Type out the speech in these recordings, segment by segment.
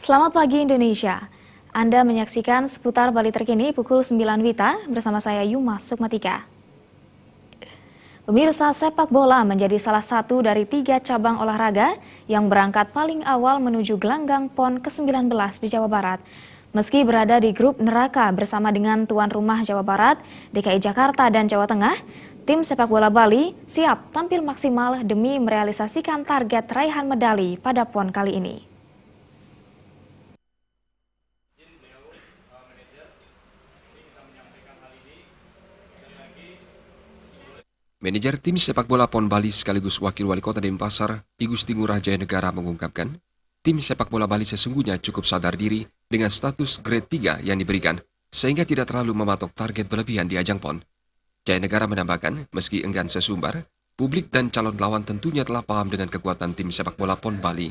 Selamat pagi Indonesia. Anda menyaksikan seputar Bali terkini pukul 9 WITA bersama saya Yuma Sukmatika. Pemirsa, sepak bola menjadi salah satu dari 3 cabang olahraga yang berangkat paling awal menuju gelanggang PON ke-19 di Jawa Barat. Meski berada di grup neraka bersama dengan tuan rumah Jawa Barat, DKI Jakarta dan Jawa Tengah, tim sepak bola Bali siap tampil maksimal demi merealisasikan target raihan medali pada PON kali ini. Manajer tim sepak bola PON Bali sekaligus Wakil Wali Kota Denpasar, I Gusti Ngurah Jaya Negara mengungkapkan, tim sepak bola Bali sesungguhnya cukup sadar diri dengan status grade 3 yang diberikan, sehingga tidak terlalu mematok target berlebihan di ajang PON. Jaya Negara menambahkan, meski enggan sesumbar, publik dan calon lawan tentunya telah paham dengan kekuatan tim sepak bola PON Bali.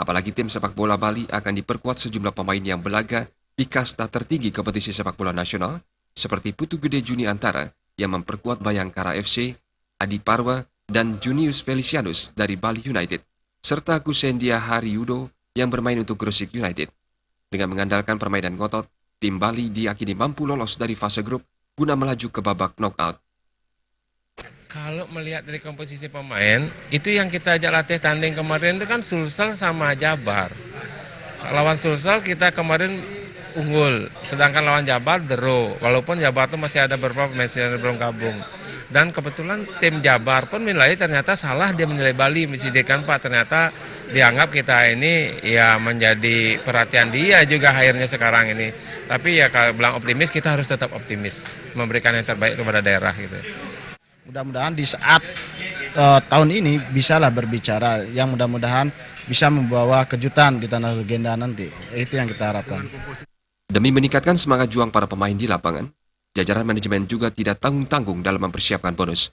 Apalagi tim sepak bola Bali akan diperkuat sejumlah pemain yang berlaga di kasta tertinggi kompetisi sepak bola nasional, seperti Putu Gede Juni Antara, yang memperkuat Bayangkara FC, Adi Parwa, dan Junius Felicianus dari Bali United, serta Kusendia Haryudo yang bermain untuk Gresik United. Dengan mengandalkan permainan ngotot, tim Bali diyakini mampu lolos dari fase grup guna melaju ke babak knockout. Kalau melihat dari komposisi pemain, itu yang kita ajak latih tanding kemarin itu kan Sulsel sama Jabar. Lawan Sulsel kita kemarin unggul, sedangkan lawan Jabar draw, walaupun Jabar itu masih ada beberapa pemain yang belum gabung. Dan kebetulan tim Jabar pun menilai ternyata salah, dia menilai Bali mensidikan Pak, ternyata dianggap kita ini ya menjadi perhatian dia juga akhirnya sekarang ini. Tapi ya kalau bilang optimis, kita harus tetap optimis, memberikan yang terbaik kepada daerah gitu. Mudah-mudahan di saat tahun ini bisalah berbicara, yang mudah-mudahan bisa membawa kejutan di tanah legenda nanti. Itu yang kita harapkan. Demi meningkatkan semangat juang para pemain di lapangan, jajaran manajemen juga tidak tanggung-tanggung dalam mempersiapkan bonus.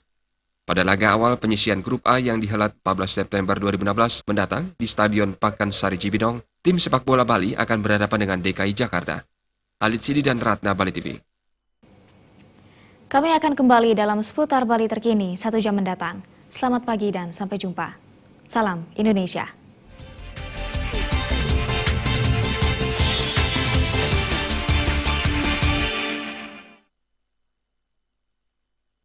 Pada laga awal penyisian grup A yang dihelat 14 September 2016 mendatang di Stadion Pakansari Cibinong, tim sepak bola Bali akan berhadapan dengan DKI Jakarta. Halid Sidi dan Ratna, Bali TV. Kami akan kembali dalam seputar Bali terkini 1 jam mendatang. Selamat pagi dan sampai jumpa. Salam Indonesia.